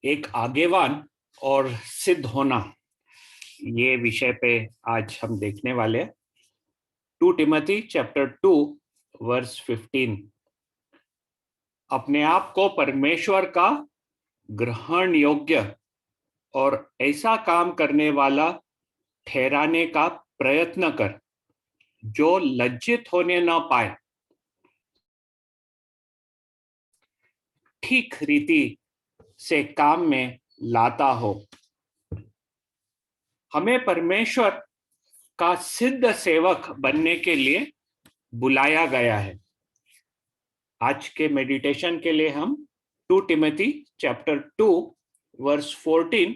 एक आगेवान और सिद्ध होना, ये विषय पे आज हम देखने वाले हैं। 2 टिमोथी चैप्टर 2 वर्स 15। अपने आप को परमेश्वर का ग्रहण योग्य और ऐसा काम करने वाला ठहराने का प्रयत्न कर जो लज्जित होने न पाए, ठीक रीति से काम में लाता हो। हमें परमेश्वर का सिद्ध सेवक बनने के लिए बुलाया गया है। आज के मेडिटेशन के लिए हम 2 टिमोथी चैप्टर 2 वर्स 14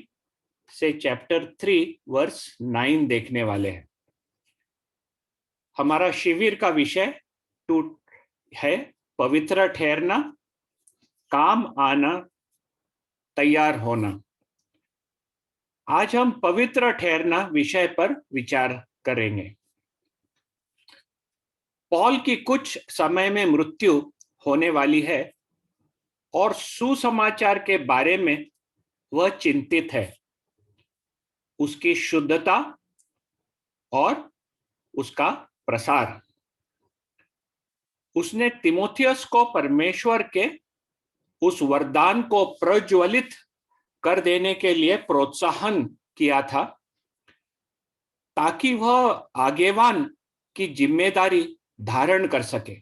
से चैप्टर 3 वर्स 9 देखने वाले हैं। हमारा शिविर का विषय है पवित्र ठहरना, काम आना, तैयार होना। आज हम पवित्र ठहरना विषय पर विचार करेंगे। पॉल की कुछ समय में मृत्यु होने वाली है और सुसमाचार के बारे में वह चिंतित है, उसकी शुद्धता और उसका प्रसार। उसने तिमोथियस को परमेश्वर के उस वरदान को प्रज्वलित कर देने के लिए प्रोत्साहन किया था, ताकि वह आगेवान की जिम्मेदारी धारण कर सके।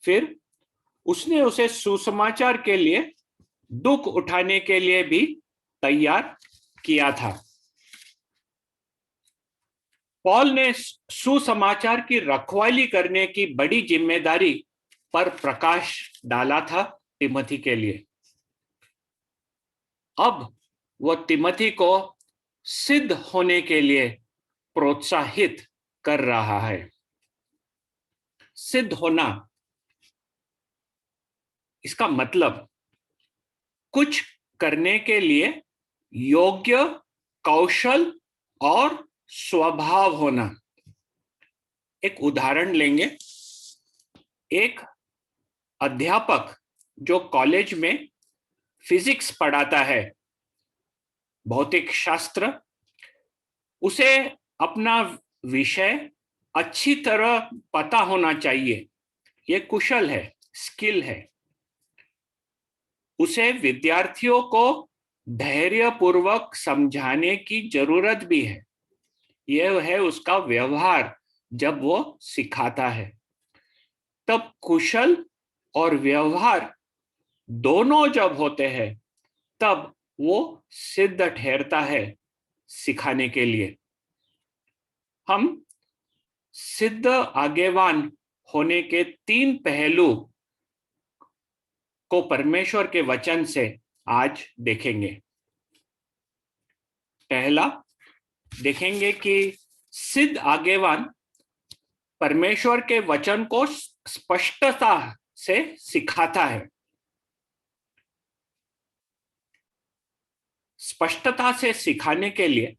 फिर उसने उसे सुसमाचार के लिए दुख उठाने के लिए भी तैयार किया था। पॉल ने सुसमाचार की रखवाली करने की बड़ी जिम्मेदारी पर प्रकाश डाला था तिमोथी के लिए। अब वह तिमोथी को सिद्ध होने के लिए प्रोत्साहित कर रहा है। सिद्ध होना, इसका मतलब कुछ करने के लिए योग्य कौशल और स्वभाव होना। एक उदाहरण लेंगे। एक अध्यापक जो कॉलेज में फिजिक्स पढ़ाता है, भौतिक शास्त्र, उसे अपना विषय अच्छी तरह पता होना चाहिए। यह कुशल है, स्किल है। उसे विद्यार्थियों को धैर्यपूर्वक समझाने की जरूरत भी है। यह है उसका व्यवहार जब वो सिखाता है। तब कुशल और व्यवहार दोनों जब होते हैं, तब वो सिद्ध ठहरता है सिखाने के लिए। हम सिद्ध आगेवान होने के 3 पहलू को परमेश्वर के वचन से आज देखेंगे। पहला, देखेंगे कि सिद्ध आगेवान परमेश्वर के वचन को स्पष्टता से सिखाता है। स्पष्टता से सिखाने के लिए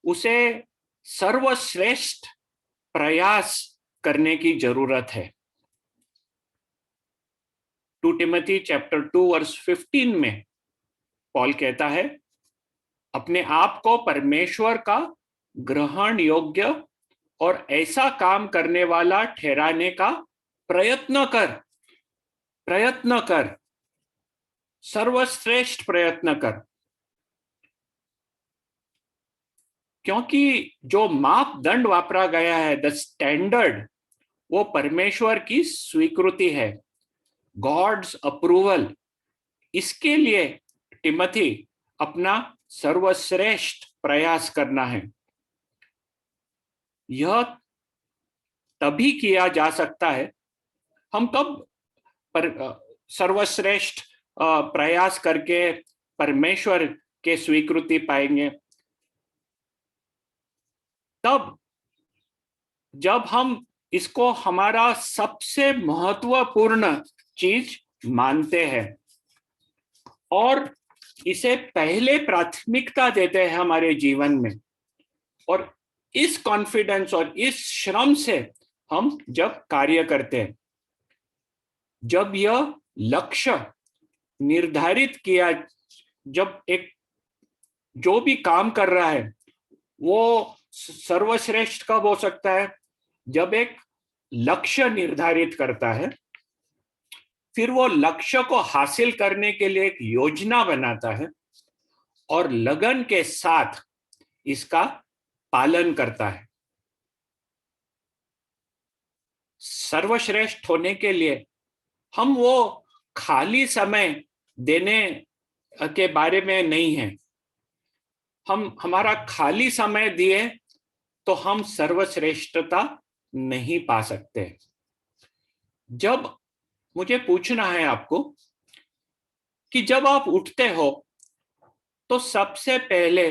उसे सर्वश्रेष्ठ प्रयास करने की जरूरत है। 2 टिमोथी चैप्टर 2 वर्स 15 में पॉल कहता है, अपने आप को परमेश्वर का ग्रहण योग्य और ऐसा काम करने वाला ठहराने का प्रयत्न कर, सर्वश्रेष्ठ प्रयत्न कर। क्योंकि जो मापदंड वापरा गया है, द स्टैंडर्ड, वो परमेश्वर की स्वीकृति है, गॉड्स अप्रूवल। इसके लिए टिमोथी अपना सर्वश्रेष्ठ प्रयास करना है। यह तभी किया जा सकता है, हम कब सर्वश्रेष्ठ प्रयास करके परमेश्वर के स्वीकृति पाएंगे? तब जब हम इसको हमारा सबसे महत्वपूर्ण चीज मानते हैं और इसे पहले प्राथमिकता देते हैं हमारे जीवन में, और इस कॉन्फिडेंस और इस श्रम से हम जब कार्य करते हैं, जब यह लक्ष्य निर्धारित किया, जब एक जो भी काम कर रहा है वो सर्वश्रेष्ठ कब हो सकता है? जब एक लक्ष्य निर्धारित करता है, फिर वो लक्ष्य को हासिल करने के लिए एक योजना बनाता है और लगन के साथ इसका पालन करता है। सर्वश्रेष्ठ होने के लिए हम वो खाली समय देने के बारे में नहीं है। हम हमारा खाली समय दिए तो हम सर्वश्रेष्ठता नहीं पा सकते। जब मुझे पूछना है आपको कि जब आप उठते हो तो सबसे पहले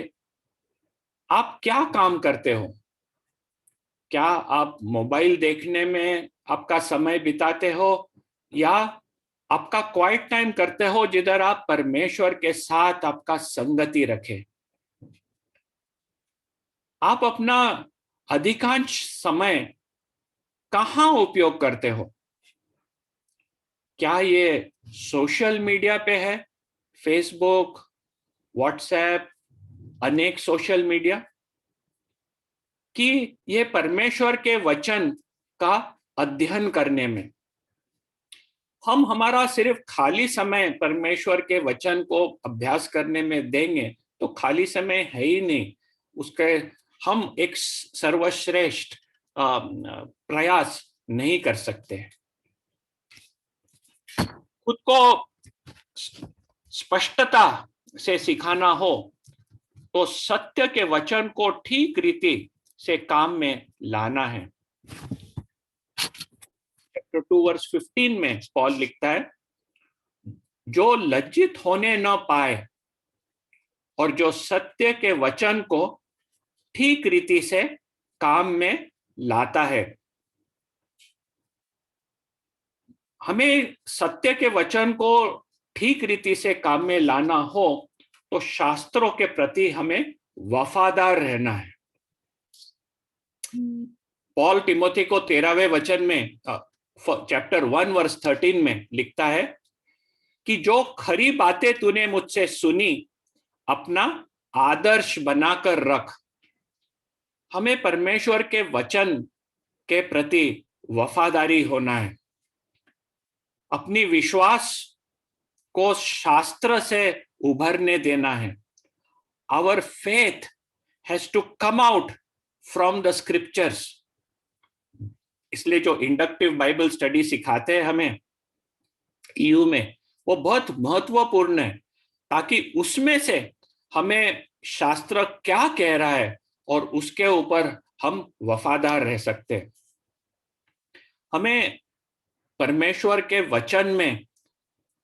आप क्या काम करते हो? क्या आप मोबाइल देखने में आपका समय बिताते हो, या आपका क्वाइट टाइम करते हो जिधर आप परमेश्वर के साथ आपका संगति रखें? आप अपना अधिकांश समय कहाँ उपयोग करते हो? क्या ये सोशल मीडिया पे है, फेसबुक, व्हाट्सएप, अनेक सोशल मीडिया, कि ये परमेश्वर के वचन का अध्ययन करने में? हम हमारा सिर्फ खाली समय परमेश्वर के वचन को अभ्यास करने में देंगे तो खाली समय है ही नहीं उसके। हम एक सर्वश्रेष्ठ प्रयास नहीं कर सकते। खुद को स्पष्टता से सिखाना हो तो सत्य के वचन को ठीक रीति से काम में लाना है। चैप्टर 2 वर्स 15 में पॉल लिखता है, जो लज्जित होने न पाए और जो सत्य के वचन को ठीक रीति से काम में लाता है। हमें सत्य के वचन को ठीक रीति से काम में लाना हो तो शास्त्रों के प्रति हमें वफादार रहना है। पॉल तिमोथी को 13वें वचन में चैप्टर 1 वर्स 13 में लिखता है कि जो खरी बातें तूने मुझसे सुनी अपना आदर्श बनाकर रख। हमें परमेश्वर के वचन के प्रति वफादारी होना है। अपनी विश्वास को शास्त्र से उभरने देना है। Our faith has to come out from the scriptures. इसलिए जो इंडक्टिव बाइबल स्टडी सिखाते हैं हमें ईयू में, वो बहुत महत्वपूर्ण है, ताकि उसमें से हमें शास्त्र क्या कह रहा है और उसके ऊपर हम वफादार रह सकते हैं। हमें परमेश्वर के वचन में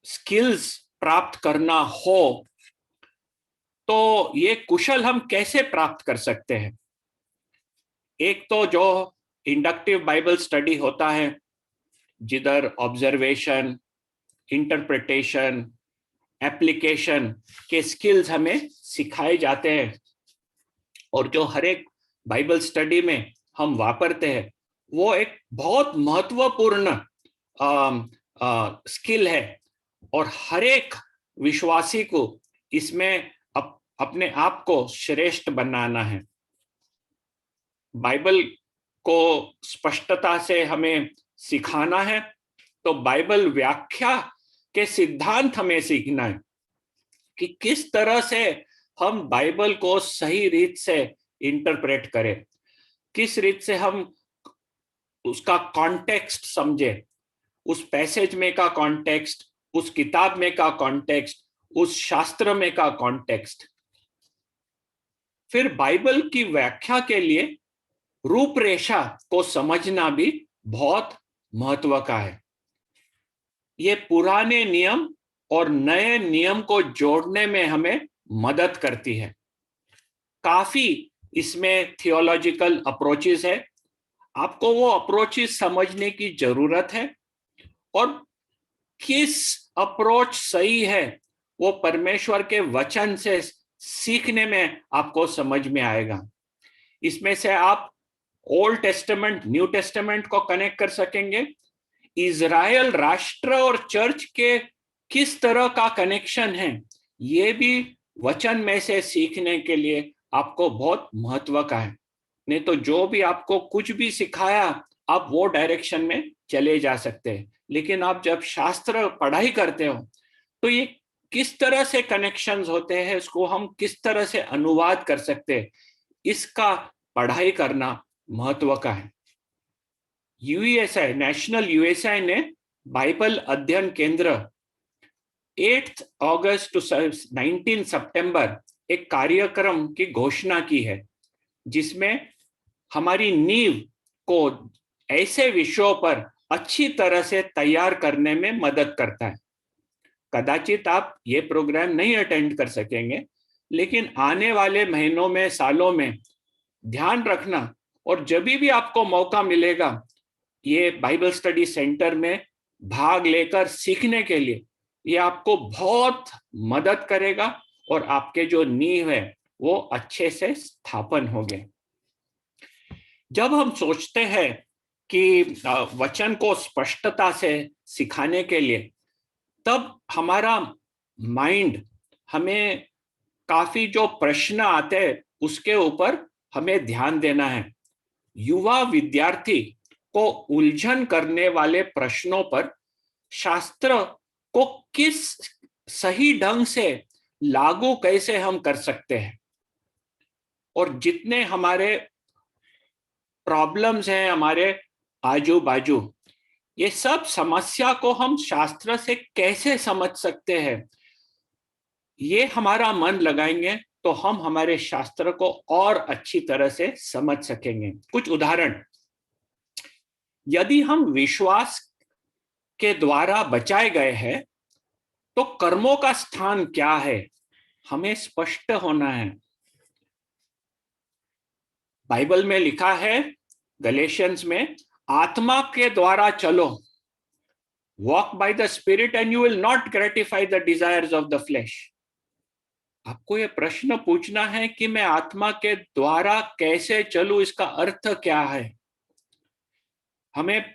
स्किल्स प्राप्त करना हो तो ये कुशल हम कैसे प्राप्त कर सकते हैं? एक तो जो इंडक्टिव बाइबल स्टडी होता है जिधर ऑब्जर्वेशन, इंटरप्रिटेशन, एप्लीकेशन के स्किल्स हमें सिखाए जाते हैं और जो हर एक बाइबल स्टडी में हम वापरते हैं, वो एक बहुत महत्वपूर्ण स्किल है और हर एक विश्वासी को इसमें अपने आप को श्रेष्ठ बनाना है। बाइबल को स्पष्टता से हमें सिखाना है तो बाइबल व्याख्या के सिद्धांत हमें सीखना है कि किस तरह से हम बाइबल को सही रीत से इंटरप्रेट करें, किस रीत से हम उसका कॉन्टेक्स्ट समझे, उस पैसेज में का कॉन्टेक्स्ट, उस किताब में का कॉन्टेक्स्ट, उस शास्त्र में का कॉन्टेक्स्ट। फिर बाइबल की व्याख्या के लिए रूपरेखा को समझना भी बहुत महत्व का है। ये पुराने नियम और नए नियम को जोड़ने में हमें मदद करती है। काफी इसमें थियोलॉजिकल अप्रोचेस है, आपको वो अप्रोचेस समझने की जरूरत है और किस अप्रोच सही है वो परमेश्वर के वचन से सीखने में आपको समझ में आएगा। इसमें से आप ओल्ड टेस्टामेंट, न्यू टेस्टामेंट को कनेक्ट कर सकेंगे, इज़राइल राष्ट्र और चर्च के किस तरह का कनेक्शन है, ये भी वचन में से सीखने के लिए आपको बहुत महत्व का है। नहीं तो जो भी आपको कुछ भी सिखाया, आप वो डायरेक्शन में चले जा सकते हैं। लेकिन आप जब शास्त्र पढ़ाई करते हो तो ये किस तरह से कनेक्शंस होते हैं, इसको हम किस तरह से अनुवाद कर सकते हैं, इसका पढ़ाई करना महत्व का है। यूएसआई, नेशनल यूएसआई ने बाइबल अध्ययन केंद्र 8 अगस्त टू 19 सितंबर एक कार्यक्रम की घोषणा की है, जिसमें हमारी नींव को ऐसे विषयों पर अच्छी तरह से तैयार करने में मदद करता है। कदाचित आप ये प्रोग्राम नहीं अटेंड कर सकेंगे, लेकिन आने वाले महीनों में, सालों में ध्यान रखना, और जब भी आपको मौका मिलेगा ये बाइबल स्टडी सेंटर में भाग लेकर सीखने के लिए, ये आपको बहुत मदद करेगा और आपके जो नींव है वो अच्छे से स्थापन होंगे। जब हम सोचते हैं कि वचन को स्पष्टता से सिखाने के लिए, तब हमारा माइंड हमें काफी जो प्रश्न आते हैं उसके ऊपर हमें ध्यान देना है। युवा विद्यार्थी को उलझन करने वाले प्रश्नों पर शास्त्र को किस सही ढंग से लागू कैसे हम कर सकते हैं, और जितने हमारे प्रॉब्लम्स हैं हमारे आजू बाजू, ये सब समस्या को हम शास्त्र से कैसे समझ सकते हैं, ये हमारा मन लगाएंगे तो हम हमारे शास्त्र को और अच्छी तरह से समझ सकेंगे। कुछ उदाहरण, यदि हम विश्वास के द्वारा बचाए गए हैं तो कर्मों का स्थान क्या है, हमें स्पष्ट होना है। बाइबल में लिखा है गलेशियंस में, आत्मा के द्वारा चलो, walk by the spirit and you will not gratify the desires of the flash. आपको ये प्रश्न पूछना है कि मैं आत्मा के द्वारा कैसे चलूं, इसका अर्थ क्या है। हमें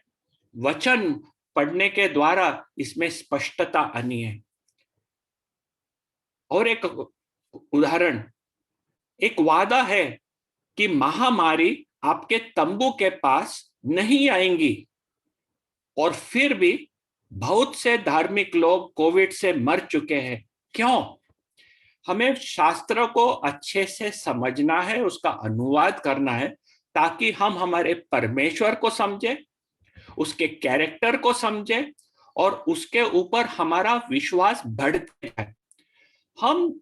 वचन पढ़ने के द्वारा इसमें स्पष्टता आनी है। और एक उदाहरण, एक वादा है कि महामारी आपके तंबू के पास नहीं आएंगी, और फिर भी बहुत से धार्मिक लोग कोविड से मर चुके हैं। क्यों? हमें शास्त्र को अच्छे से समझना है, उसका अनुवाद करना है, ताकि हम हमारे परमेश्वर को समझे, उसके कैरेक्टर को समझे और उसके ऊपर हमारा विश्वास बढ़ते जाए। हम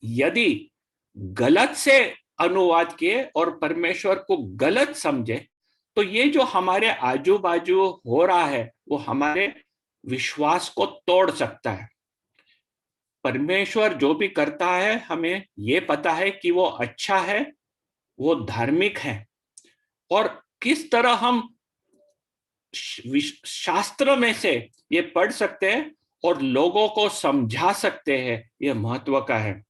यदि गलत से अनुवाद किए और परमेश्वर को गलत समझे, तो ये जो हमारे आजू बाजू हो रहा है वो हमारे विश्वास को तोड़ सकता है। परमेश्वर जो भी करता है हमें ये पता है कि वो अच्छा है, वो धार्मिक है, और किस तरह हम शास्त्र में से ये पढ़ सकते हैं और लोगों को समझा सकते हैं, ये महत्व का है।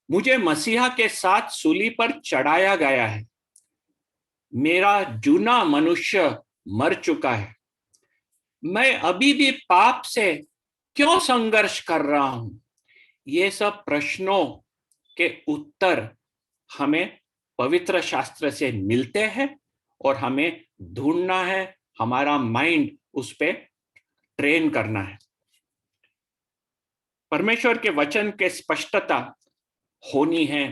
मुझे मसीहा के साथ सूली पर चढ़ाया गया है, मेरा जूना मनुष्य मर चुका है, मैं अभी भी पाप से क्यों संघर्ष कर रहा हूं। ये सब प्रश्नों के उत्तर हमें पवित्र शास्त्र से मिलते हैं और हमें ढूंढना है, हमारा माइंड उस पे ट्रेन करना है। परमेश्वर के वचन के स्पष्टता होनी है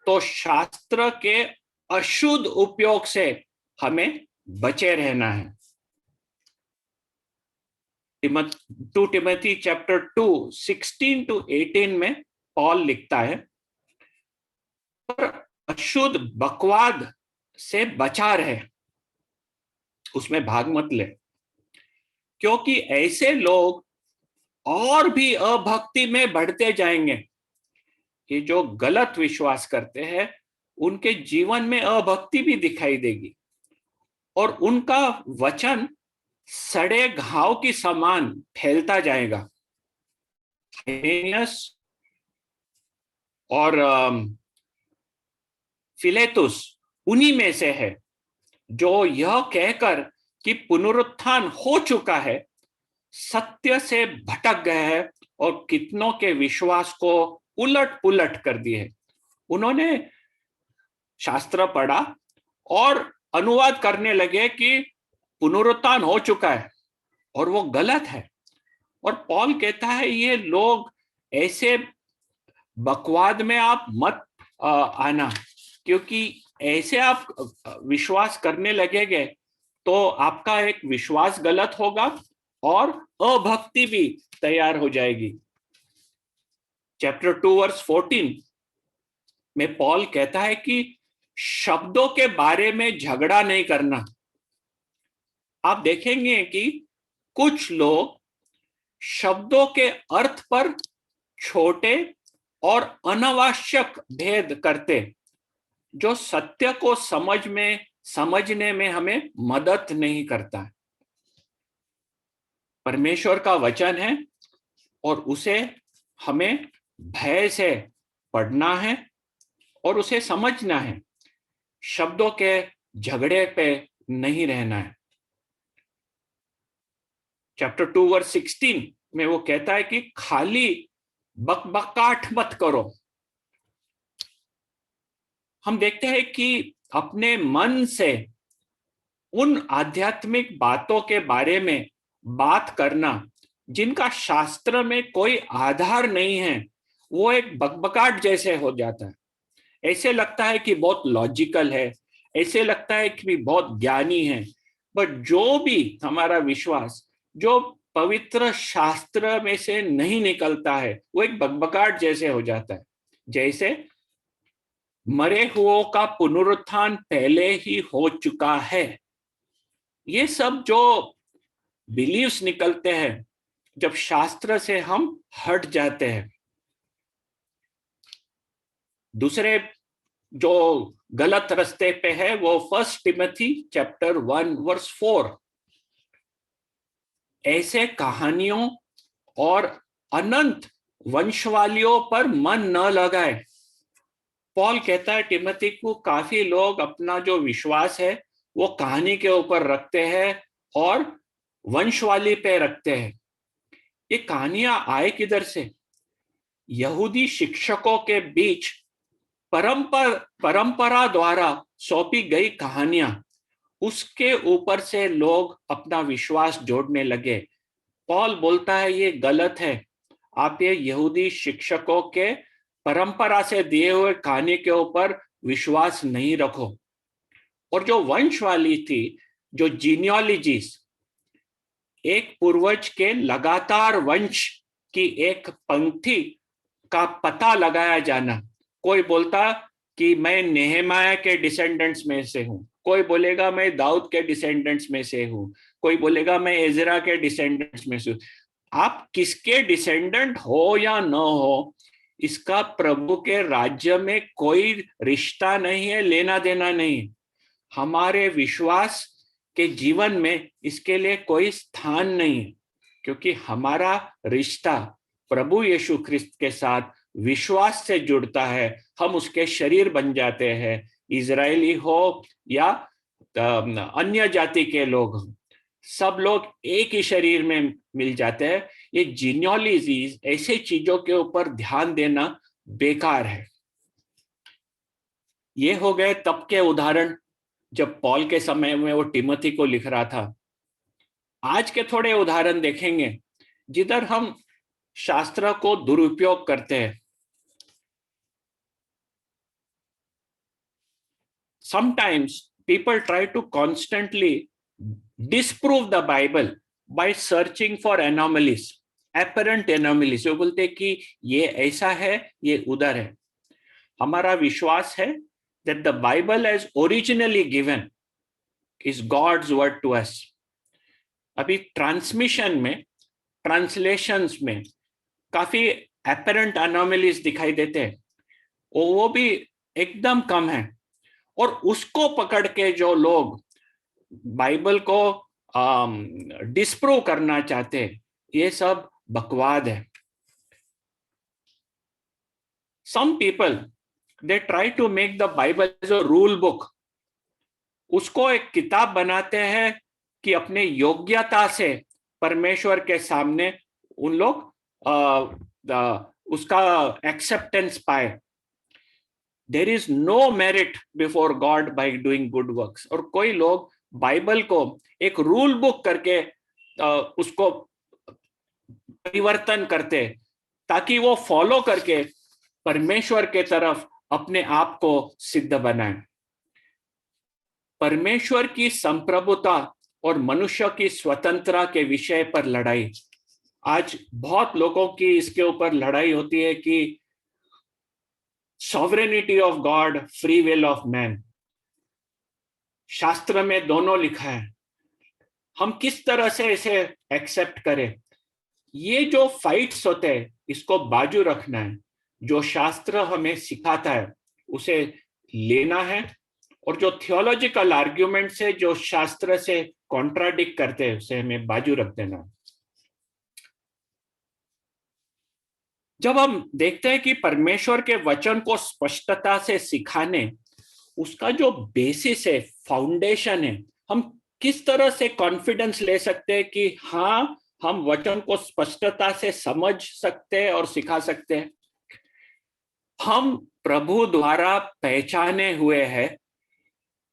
तो शास्त्र के अशुद्ध उपयोग से हमें बचे रहना है। 2 टिमोथी चैप्टर 2 16 to 18 में पॉल लिखता है, पर अशुद्ध बकवाद से बचा रहे, उसमें भाग मत ले, क्योंकि ऐसे लोग और भी अभक्ति में बढ़ते जाएंगे। ये जो गलत विश्वास करते हैं उनके जीवन में अभक्ति भी दिखाई देगी, और उनका वचन सड़े घाव की समान फैलता जाएगा। और फिलेतुस उन्हीं में से है जो यह कहकर कि पुनरुत्थान हो चुका है, सत्य से भटक गए हैं और कितनों के विश्वास को उलट पुलट कर दिए। उन्होंने शास्त्र पढ़ा और अनुवाद करने लगे कि पुनरुत्थान हो चुका है, और वो गलत है। और पॉल कहता है ये लोग ऐसे बकवाद में आप मत आना, क्योंकि ऐसे आप विश्वास करने लगेंगे तो आपका एक विश्वास गलत होगा और अभक्ति भी तैयार हो जाएगी। चैप्टर 2 वर्स 14 में पॉल कहता है कि शब्दों के बारे में झगड़ा नहीं करना। आप देखेंगे कि कुछ लोग शब्दों के अर्थ पर छोटे और अनावश्यक भेद करते, जो सत्य को समझने में हमें मदद नहीं करता। परमेश्वर का वचन है और उसे हमें भय से पढ़ना है और उसे समझना है। शब्दों के झगड़े पे नहीं रहना है। चैप्टर 2 वर्स 16 में वो कहता है कि खाली बकबकाट मत करो। हम देखते हैं कि अपने मन से उन आध्यात्मिक बातों के बारे में बात करना जिनका शास्त्र में कोई आधार नहीं है, वो एक बकबकाट जैसे हो जाता है। ऐसे लगता है कि बहुत लॉजिकल है, ऐसे लगता है कि बहुत ज्ञानी है, बट जो भी हमारा विश्वास जो पवित्र शास्त्र में से नहीं निकलता है, वो एक बकबकाट जैसे हो जाता है। जैसे मरे हुओं का पुनरुत्थान पहले ही हो चुका है। ये सब जो बिलीव्स निकलते हैं जब शास्त्र से हम हट जाते हैं। दूसरे जो गलत रास्ते पे है वो 1 टिमोथी चैप्टर 1 वर्स 4, ऐसे कहानियों और अनंत वंशवालियों पर मन न लगाए। पॉल कहता है टिमोथी को, काफी लोग अपना जो विश्वास है वो कहानी के ऊपर रखते हैं और वंशवाली पे रखते हैं। ये कहानियां आए किधर से? यहूदी शिक्षकों के बीच परंपरा द्वारा सौंपी गई कहानियां, उसके ऊपर से लोग अपना विश्वास जोड़ने लगे। पॉल बोलता है ये गलत है, आप ये यहूदी शिक्षकों के परंपरा से दिए हुए कहानी के ऊपर विश्वास नहीं रखो। और जो वंशवाली थी, जो जीनियोलॉजीज, एक पूर्वज के लगातार वंश की एक पंक्ति का पता लगाया जाना। कोई बोलता कि मैं नेहमाया के डिसेंडेंट्स में से हूं, कोई बोलेगा मैं दाऊद के डिसेंडेंट्स में से हूं, कोई बोलेगा मैं एजरा के डिसेंडेंट्स में से हूं। आप किसके डिसेंडेंट हो या न हो, इसका प्रभु के राज्य में कोई रिश्ता नहीं है, लेना देना नहीं। हमारे विश्वास के जीवन में इसके लिए कोई स्थान नहीं, क्योंकि हमारा रिश्ता प्रभु यीशु ख्रिस्त के साथ विश्वास से जुड़ता है। हम उसके शरीर बन जाते हैं, इजरायली हो या अन्य जाति के लोग, सब लोग एक ही शरीर में मिल जाते हैं। ये जीनियोलॉजीज, ऐसे चीजों के ऊपर ध्यान देना बेकार है। ये हो गए तब के उदाहरण जब पॉल के समय में वो टिमोथी को लिख रहा था। आज के थोड़े उदाहरण देखेंगे जिधर हम शास्त्र को दुरुपयोग करते हैं। Sometimes people try to constantly disprove the Bible by searching for anomalies, apparent anomalies। वो बोलते हैं कि ये ऐसा है, ये उधर है। हमारा विश्वास है that the Bible as originally given is God's word to us। अभी ट्रांसमिशन में, ट्रांसलेशंस में काफी apparent anomalies दिखाई देते हैं, वो भी एकदम कम है। और उसको पकड़ के जो लोग बाइबल को डिस्प्रूव करना चाहते हैं, ये सब बकवाद है। Some people they try to make the Bible as a rule book। उसको एक किताब बनाते हैं कि अपने योग्यता से परमेश्वर के सामने उन लोग उसका एक्सेप्टेंस पाए। There is no merit before God by doing good works. और कोई लोग बाइबल को एक रूल बुक करके उसको परिवर्तन करते ताकि वो फॉलो करके परमेश्वर के तरफ अपने आप को सिद्ध बनाए। परमेश्वर की संप्रभुता और मनुष्य की स्वतंत्रता के विषय पर लड़ाई। आज बहुत लोगों की इसके ऊपर लड़ाई होती है कि sovereignty of God, free will of man. शास्त्र में दोनों लिखा है, हम किस तरह से इसे एक्सेप्ट करें। ये जो फाइट्स होते हैं इसको बाजू रखना है। जो शास्त्र हमें सिखाता है उसे लेना है, और जो थियोलॉजिकल आर्ग्यूमेंट से जो शास्त्र से कॉन्ट्राडिक्ट करते हैं उसे हमें बाजू रख देना है। जब हम देखते हैं कि परमेश्वर के वचन को स्पष्टता से सिखाने, उसका जो बेसिस है, फाउंडेशन है, हम किस तरह से कॉन्फिडेंस ले सकते हैं कि हाँ, हम वचन को स्पष्टता से समझ सकते हैं और सिखा सकते हैं। हम प्रभु द्वारा पहचाने हुए हैं,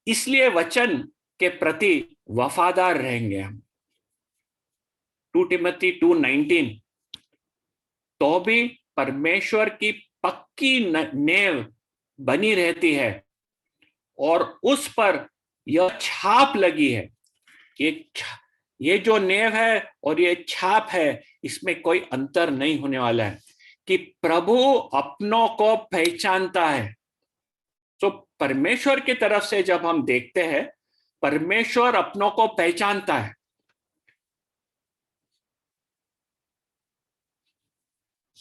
इसलिए वचन के प्रति वफादार रहेंगे हम। 2 टिमोथी 2:19 तो भी परमेश्वर की पक्की नींव बनी रहती है और उस पर यह छाप लगी है। ये जो नींव है और ये छाप है, इसमें कोई अंतर नहीं होने वाला है कि प्रभु अपनों को पहचानता है। तो परमेश्वर की तरफ से जब हम देखते हैं, परमेश्वर अपनों को पहचानता है।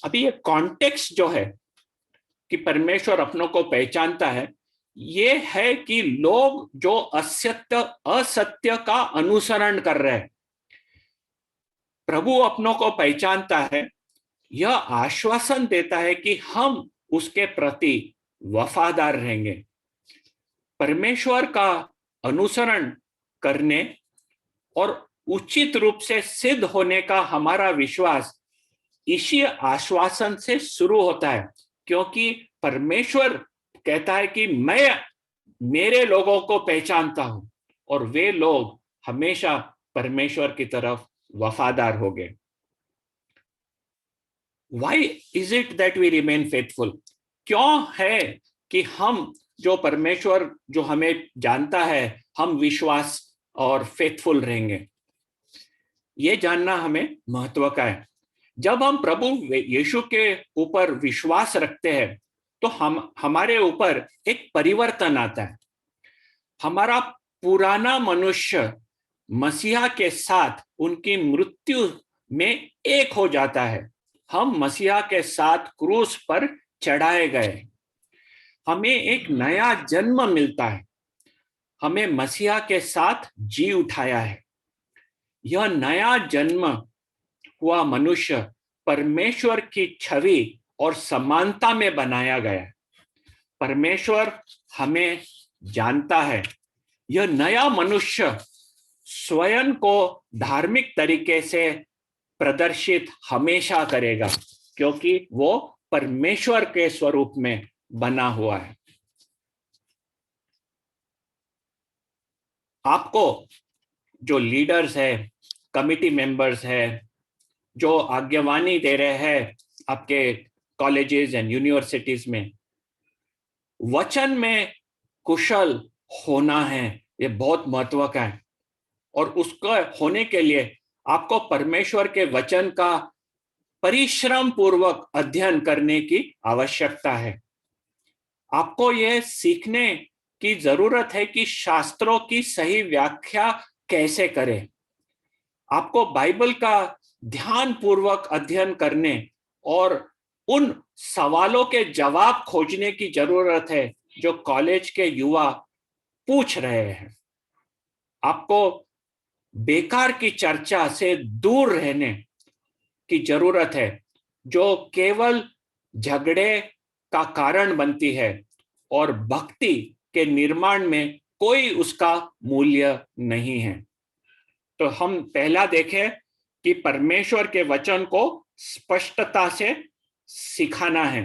अभी ये कॉन्टेक्स्ट जो है कि परमेश्वर अपनों को पहचानता है, ये है कि लोग जो असत्य का अनुसरण कर रहे हैं, प्रभु अपनों को पहचानता है। यह आश्वासन देता है कि हम उसके प्रति वफादार रहेंगे। परमेश्वर का अनुसरण करने और उचित रूप से सिद्ध होने का हमारा विश्वास इसी आश्वासन से शुरू होता है, क्योंकि परमेश्वर कहता है कि मैं मेरे लोगों को पहचानता हूं और वे लोग हमेशा परमेश्वर की तरफ वफादार हो गए। Why is it that we remain faithful? क्यों है कि हम जो परमेश्वर जो हमें जानता है, हम विश्वास और फेथफुल रहेंगे? ये जानना हमें महत्व का है। जब हम प्रभु यीशु के ऊपर विश्वास रखते हैं तो हमारे ऊपर एक परिवर्तन आता है। हमारा पुराना मनुष्य मसीहा के साथ उनकी मृत्यु में एक हो जाता है। हम मसीहा के साथ क्रूस पर चढ़ाए गए, हमें एक नया जन्म मिलता है, हमें मसीहा के साथ जी उठाया है। यह नया जन्म हुआ मनुष्य परमेश्वर की छवि और समानता में बनाया गया है। परमेश्वर हमें जानता है। यह नया मनुष्य स्वयं को धार्मिक तरीके से प्रदर्शित हमेशा करेगा, क्योंकि वो परमेश्वर के स्वरूप में बना हुआ है। आपको जो लीडर्स है, कमिटी मेंबर्स है, जो आज्ञावानी दे रहे हैं आपके कॉलेजेस एंड यूनिवर्सिटीज में, वचन में कुशल होना है। ये बहुत महत्व का है, और उसका होने के लिए आपको परमेश्वर के वचन का परिश्रम पूर्वक अध्ययन करने की आवश्यकता है। आपको यह सीखने की जरूरत है कि शास्त्रों की सही व्याख्या कैसे करें। आपको बाइबल का ध्यान पूर्वक अध्ययन करने और उन सवालों के जवाब खोजने की जरूरत है जो कॉलेज के युवा पूछ रहे हैं। आपको बेकार की चर्चा से दूर रहने की जरूरत है, जो केवल झगड़े का कारण बनती है और भक्ति के निर्माण में कोई उसका मूल्य नहीं है। तो हम पहला देखें कि परमेश्वर के वचन को स्पष्टता से सिखाना है।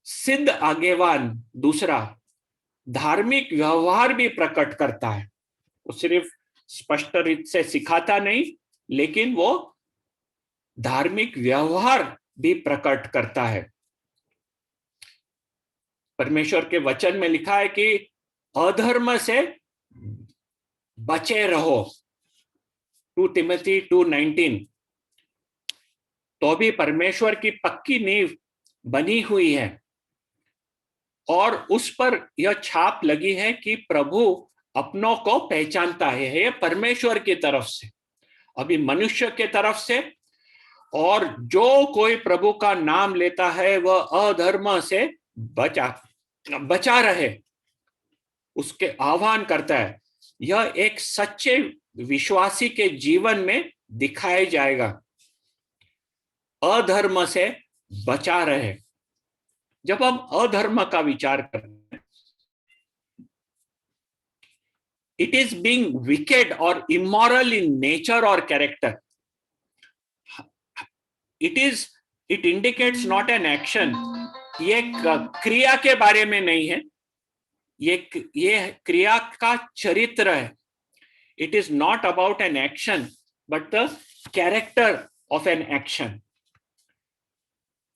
सिद्ध आगेवान दूसरा धार्मिक व्यवहार भी प्रकट करता है। वो सिर्फ स्पष्ट रीत से सिखाता नहीं, लेकिन वो धार्मिक व्यवहार भी प्रकट करता है। परमेश्वर के वचन में लिखा है कि अधर्म से बचे रहो, 2 तिमोथी 2:19। तो भी परमेश्वर की पक्की नींव बनी हुई है और उस पर यह छाप लगी है कि प्रभु अपनों को पहचानता है। ये परमेश्वर की तरफ से, अभी मनुष्य के तरफ से, और जो कोई प्रभु का नाम लेता है वह अधर्म से बचा रहे, उसके आह्वान करता है। यह एक सच्चे विश्वासी के जीवन में दिखाया जाएगा। अधर्म से बचा रहे। जब हम अधर्म का विचार करते हैं, इट इज बीइंग विकेड और इमोरल इन नेचर और character. It indicates not an action. ये क्रिया के बारे में नहीं है, ये क्रिया का चरित्र है। It is not about an action but the character of an action.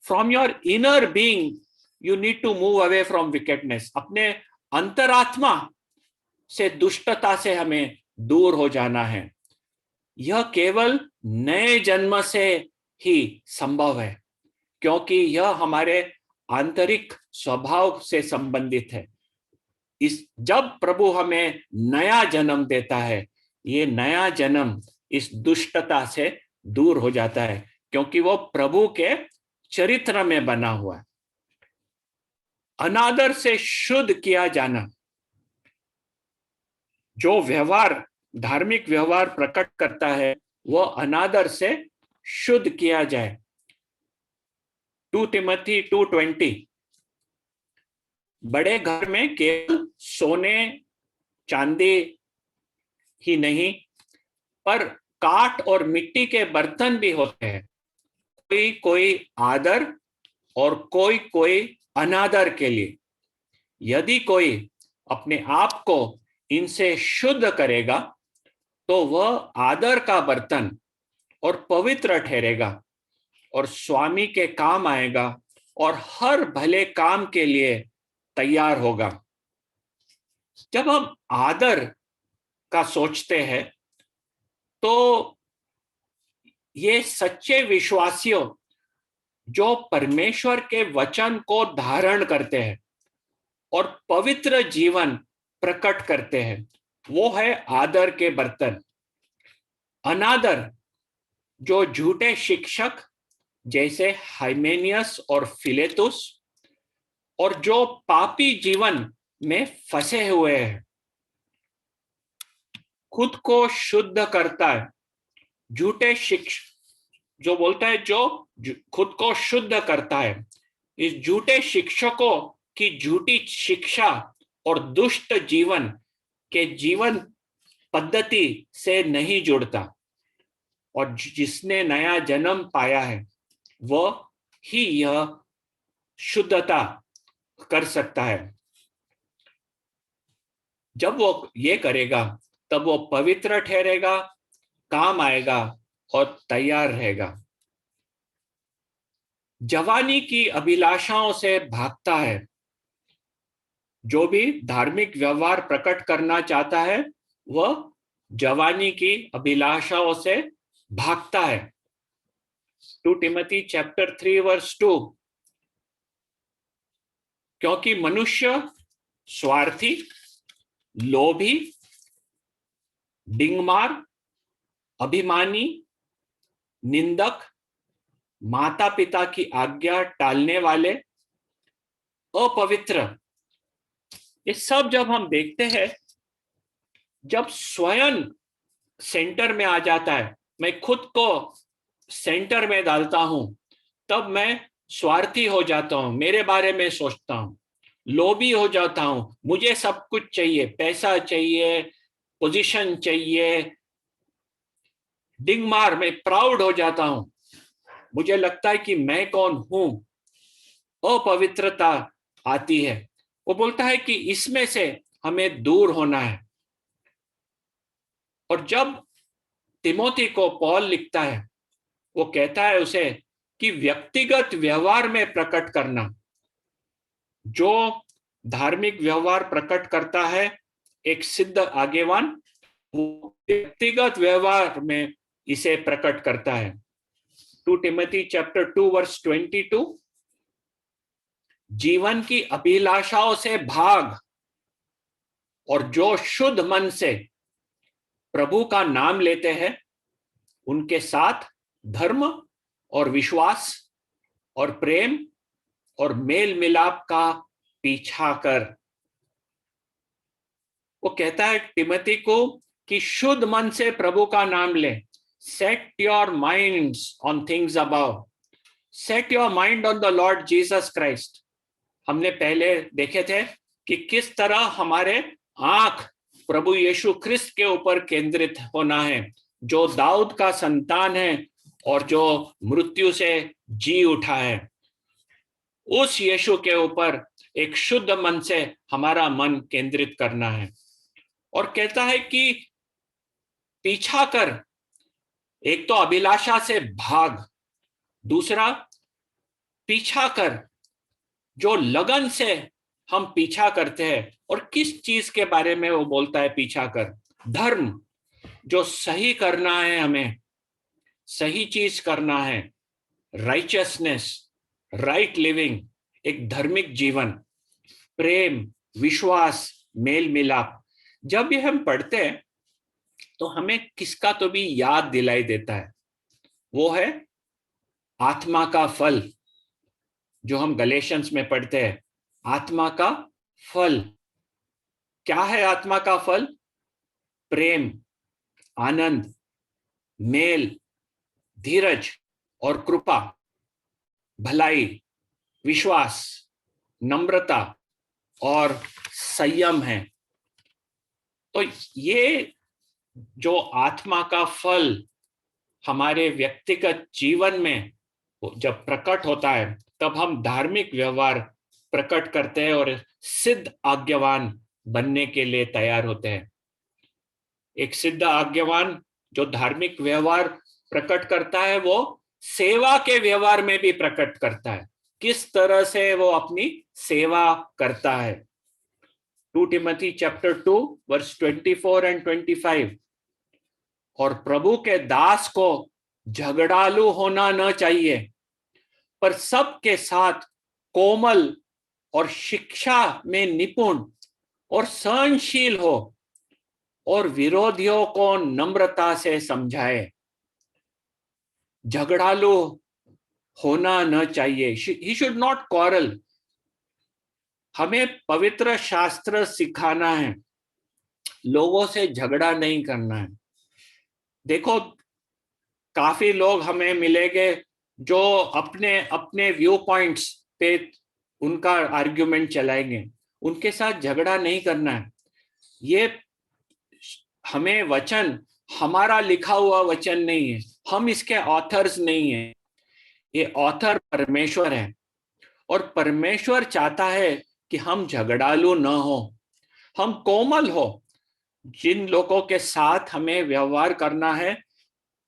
From your inner being you need to move away from wickedness. अपने अंतरात्मा से, दुष्टता से हमें दूर हो जाना है। यह केवल नए जन्म से ही संभव है, क्योंकि यह हमारे आंतरिक स्वभाव से संबंधित है। जब प्रभु हमें नया जन्म देता है, ये नया जन्म इस दुष्टता से दूर हो जाता है, क्योंकि वो प्रभु के चरित्र में बना हुआ है। अनादर से शुद्ध किया जाना, जो व्यवहार, धार्मिक व्यवहार प्रकट करता है, वह अनादर से शुद्ध किया जाए। 2 तिमोथी 2:20। बड़े घर में केवल सोने चांदी ही नहीं, पर काठ और मिट्टी के बर्तन भी होते हैं। कोई कोई आदर और कोई कोई अनादर के लिए। यदि कोई अपने आप को इनसे शुद्ध करेगा तो वह आदर का बर्तन और पवित्र ठहरेगा और स्वामी के काम आएगा और हर भले काम के लिए तैयार होगा। जब हम आदर का सोचते हैं तो ये सच्चे विश्वासियों जो परमेश्वर के वचन को धारण करते हैं और पवित्र जीवन प्रकट करते हैं, वो है आदर के बर्तन। अनादर जो झूठे शिक्षक जैसे हाइमेनियस और फिलेतुस, और जो पापी जीवन में फंसे हुए हैं, खुद को शुद्ध करता है। झूठे शिक्षक जो बोलता है, जो खुद को शुद्ध करता है, इस झूठे शिक्षकों की झूठी शिक्षा और दुष्ट जीवन के जीवन पद्धति से नहीं जुड़ता। और जिसने नया जन्म पाया है वह ही यह शुद्धता कर सकता है। जब वो ये करेगा तब वो पवित्र ठहरेगा, काम आएगा और तैयार रहेगा। जवानी की अभिलाषाओं से भागता है। जो भी धार्मिक व्यवहार प्रकट करना चाहता है वह जवानी की अभिलाषाओं से भागता है। 2 तिमोथी चैप्टर 3 वर्स 2। क्योंकि मनुष्य स्वार्थी, लोभी, डिंगमार, अभिमानी, निंदक, माता पिता की आज्ञा टालने वाले, अपवित्र, ये सब जब हम देखते हैं, जब स्वयं सेंटर में आ जाता है, मैं खुद को सेंटर में डालता हूं, तब मैं स्वार्थी हो जाता हूं, मेरे बारे में सोचता हूं, लोभी हो जाता हूं, मुझे सब कुछ चाहिए, पैसा चाहिए, पोजीशन चाहिए, डिंग मार, मैं प्राउड हो जाता हूं, मुझे लगता है कि मैं कौन हूं, अपवित्रता आती है। वो बोलता है कि इसमें से हमें दूर होना है। और जब तिमोथी को पौल लिखता है, वो कहता है उसे कि व्यक्तिगत व्यवहार में प्रकट करना, जो धार्मिक व्यवहार प्रकट करता है एक सिद्ध आगेवान, वो व्यक्तिगत व्यवहार में इसे प्रकट करता है। 2 टिमोथी चैप्टर 2 वर्स 22, जीवन की अभिलाषाओं से भाग, और जो शुद्ध मन से प्रभु का नाम लेते हैं उनके साथ धर्म और विश्वास और प्रेम और मेल मिलाप का पीछा कर। वो कहता है तिमोथी को कि शुद्ध मन से प्रभु का नाम ले। Set your minds on things above, set your mind on the Lord Jesus Christ. हमने पहले देखे थे कि किस तरह हमारे आंख प्रभु यीशु ख्रिस्त के ऊपर केंद्रित होना है, जो दाऊद का संतान है और जो मृत्यु से जी उठा है। उस यीशु के ऊपर एक शुद्ध मन से हमारा मन केंद्रित करना है। और कहता है कि पीछा कर, एक तो अभिलाषा से भाग, दूसरा पीछा कर, जो लगन से हम पीछा करते हैं। और किस चीज के बारे में वो बोलता है पीछा कर? धर्म, जो सही करना है, हमें सही चीज करना है, राइचियसनेस, राइट लिविंग, एक धार्मिक जीवन, प्रेम, विश्वास, मेल मिलाप। जब ये हम पढ़ते हैं तो हमें किसका तो भी याद दिलाई देता है, वो है आत्मा का फल, जो हम गलेशियंस में पढ़ते हैं। आत्मा का फल क्या है? आत्मा का फल प्रेम, आनंद, मेल, धीरज और कृपा, भलाई, विश्वास, नम्रता और संयम है। तो ये जो आत्मा का फल हमारे व्यक्तिगत जीवन में जब प्रकट होता है, तब हम धार्मिक व्यवहार प्रकट करते हैं और सिद्ध आज्ञावान बनने के लिए तैयार होते हैं। एक सिद्ध आज्ञावान जो धार्मिक व्यवहार प्रकट करता है, वो सेवा के व्यवहार में भी प्रकट करता है, किस तरह से वो अपनी सेवा करता है। 2 टिमोथी चैप्टर 2 वर्स 24 एंड 25, और प्रभु के दास को झगड़ालू होना न चाहिए, पर सबके साथ कोमल और शिक्षा में निपुण और सहनशील हो, और विरोधियों को नम्रता से समझाए। झगड़ालू होना न चाहिए, ही शुड नॉट क्वारल। हमें पवित्र शास्त्र सिखाना है, लोगों से झगड़ा नहीं करना है। देखो, काफी लोग हमें मिलेंगे जो अपने अपने व्यू पॉइंट्स पे उनका आर्ग्यूमेंट चलाएंगे, उनके साथ झगड़ा नहीं करना है। ये हमें वचन हमारा लिखा हुआ वचन नहीं है, हम इसके ऑथर्स नहीं है, ये ऑथर परमेश्वर है। और परमेश्वर चाहता है कि हम झगड़ालू न हो, हम कोमल हो। जिन लोगों के साथ हमें व्यवहार करना है,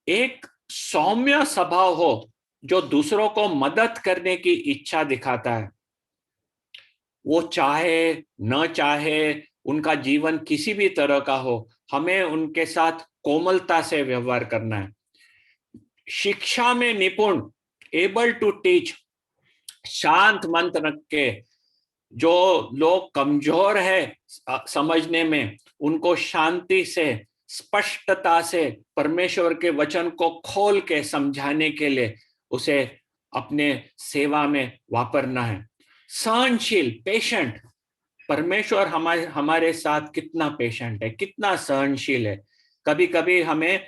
एक सौम्य स्वभाव हो, जो दूसरों को मदद करने की इच्छा दिखाता है। वो चाहे न चाहे, उनका जीवन किसी भी तरह का हो, हमें उनके साथ कोमलता से व्यवहार करना है। शिक्षा में निपुण, एबल टू टीच, शांत मन रख के, जो लोग कमजोर है समझने में, उनको शांति से, स्पष्टता से परमेश्वर के वचन को खोल के समझाने के लिए उसे अपने सेवा में वापरना है। सहनशील, पेशेंट, परमेश्वर हमारे साथ कितना पेशेंट है, कितना सहनशील है। कभी कभी हमें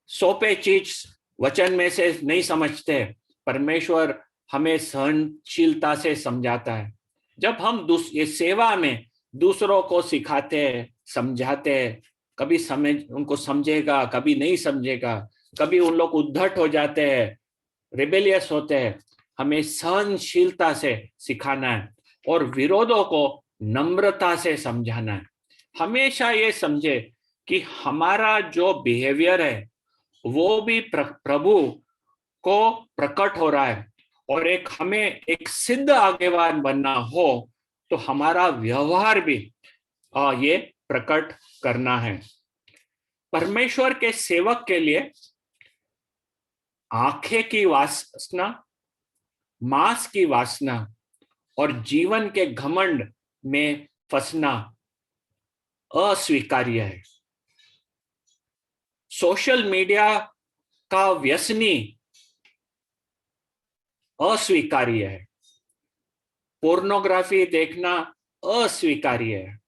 सौंपे चीज वचन में से नहीं समझते, परमेश्वर हमें सहनशीलता से समझाता है। जब हम ये सेवा में दूसरों को सिखाते हैं, समझाते हैं, कभी उनको समझेगा, कभी नहीं समझेगा, कभी उन लोग उद्धट हो जाते हैं, रिबेलियस होते हैं, हमें सहनशीलता से सिखाना है और विरोधों को नम्रता से समझाना है। हमेशा ये समझे कि हमारा जो बिहेवियर है वो भी प्रभु को प्रकट हो रहा है, और हमें एक सिद्ध आगेवान बनना हो तो हमारा व्यवहार भी ये प्रकट करना है। परमेश्वर के सेवक के लिए आंखें की वासना, मांस की वासना और जीवन के घमंड में फंसना अस्वीकार्य है। सोशल मीडिया का व्यसनी अस्वीकार्य है। पोर्नोग्राफी देखना अस्वीकार्य है।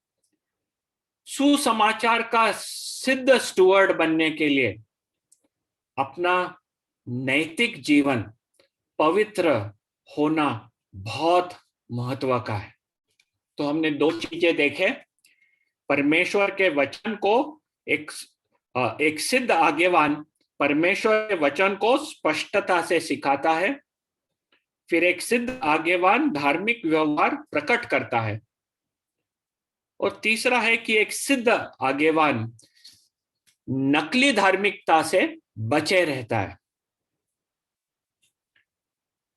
सुसमाचार का सिद्ध स्टुअर्ड बनने के लिए अपना नैतिक जीवन पवित्र होना बहुत महत्व का है। तो हमने दो चीजें देखे, परमेश्वर के वचन को एक सिद्ध आगेवान परमेश्वर के वचन को स्पष्टता से सिखाता है, फिर एक सिद्ध आगेवान धार्मिक व्यवहार प्रकट करता है, और तीसरा है कि एक सिद्ध आगेवान नकली धार्मिकता से बचे रहता है।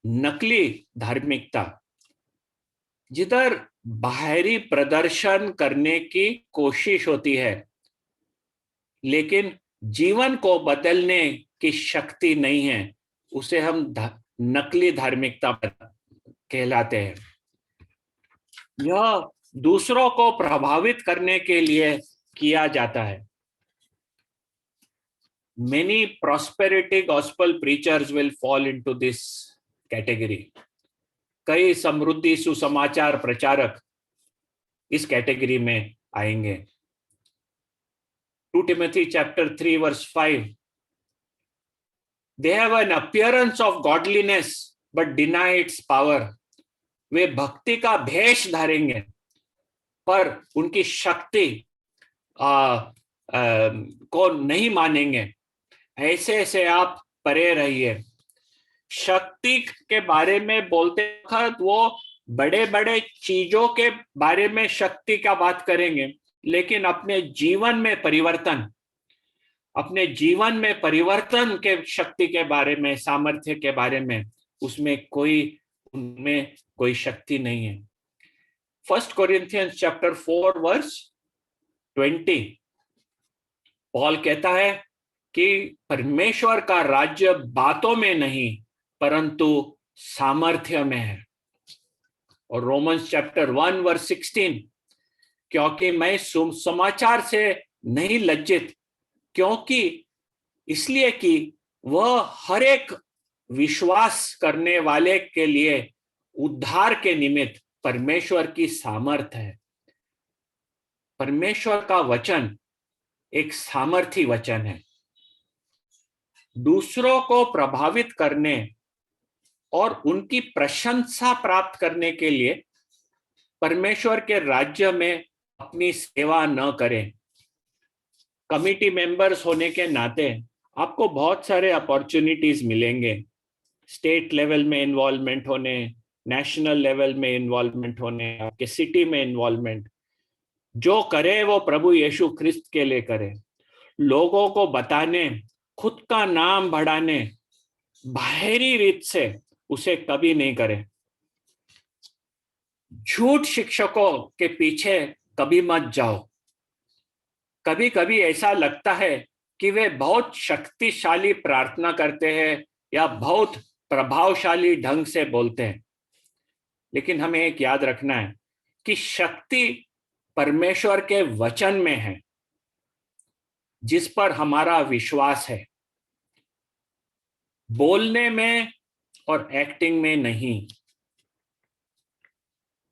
नकली धार्मिकता, जिधर बाहरी प्रदर्शन करने की कोशिश होती है लेकिन जीवन को बदलने की शक्ति नहीं है, उसे हम नकली धार्मिकता कहलाते हैं। यह दूसरों को प्रभावित करने के लिए किया जाता है। Many prosperity gospel preachers will fall into this category. कई समृद्धि सुसमाचार प्रचारक इस कैटेगरी में आएंगे। 2 Timothy chapter 3 verse 5. They have an appearance of godliness but deny its power. वे भक्ति का भेष धारेंगे पर उनकी शक्ति को नहीं मानेंगे। ऐसे से आप परे रहिए। शक्ति के बारे में बोलते वक्त वो बड़े बड़े चीजों के बारे में शक्ति का बात करेंगे, लेकिन अपने जीवन में परिवर्तन के शक्ति के बारे में, सामर्थ्य के बारे में उनमें कोई शक्ति नहीं है। 1 Corinthians chapter 4 verse 20 पॉल कहता है कि परमेश्वर का राज्य बातों में नहीं परंतु सामर्थ्य में है। और रोमन्स चैप्टर 1 वर्स 16, क्योंकि मैं समाचार से नहीं लज्जित, क्योंकि इसलिए कि वह हर एक विश्वास करने वाले के लिए उद्धार के निमित्त परमेश्वर की सामर्थ है। परमेश्वर का वचन एक सामर्थी वचन है। दूसरों को प्रभावित करने और उनकी प्रशंसा प्राप्त करने के लिए परमेश्वर के राज्य में अपनी सेवा न करें। कमिटी मेंबर्स होने के नाते आपको बहुत सारे अपॉर्चुनिटीज मिलेंगे। स्टेट लेवल में इन्वॉल्वमेंट होने, नेशनल लेवल में इन्वॉल्वमेंट होने, आपके सिटी में इन्वॉल्वमेंट। जो करे वो प्रभु यीशु ख्रिस्त के लिए करे। लोगों को बताने, खुद का नाम बढ़ाने, बाहरी रीत से उसे कभी नहीं करे। झूठ शिक्षकों के पीछे कभी मत जाओ। कभी कभी ऐसा लगता है कि वे बहुत शक्तिशाली प्रार्थना करते हैं या बहुत प्रभावशाली ढंग से बोलते हैं, लेकिन हमें एक याद रखना है कि शक्ति परमेश्वर के वचन में है, जिस पर हमारा विश्वास है, बोलने में और एक्टिंग में नहीं।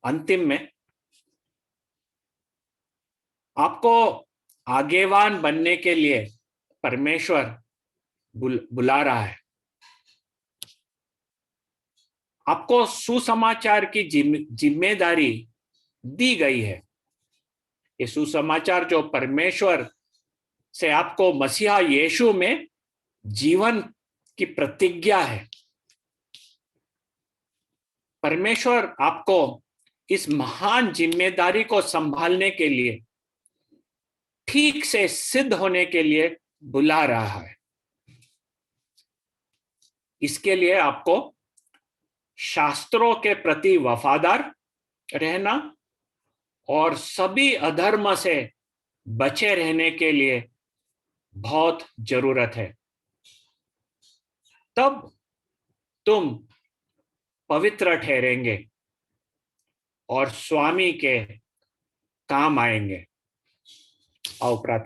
अंतिम में आपको आगेवान बनने के लिए परमेश्वर बुला रहा है। आपको सुसमाचार की जिम्मेदारी दी गई है। ये सुसमाचार जो परमेश्वर से आपको मसीहा यीशु में जीवन की प्रतिज्ञा है। परमेश्वर आपको इस महान जिम्मेदारी को संभालने के लिए, ठीक से सिद्ध होने के लिए बुला रहा है। इसके लिए आपको शास्त्रों के प्रति वफादार रहना और सभी अधर्म से बचे रहने के लिए बहुत जरूरत है। तब तुम पवित्र ठहरेंगे और स्वामी के काम आएंगे। आओ प्रार्थना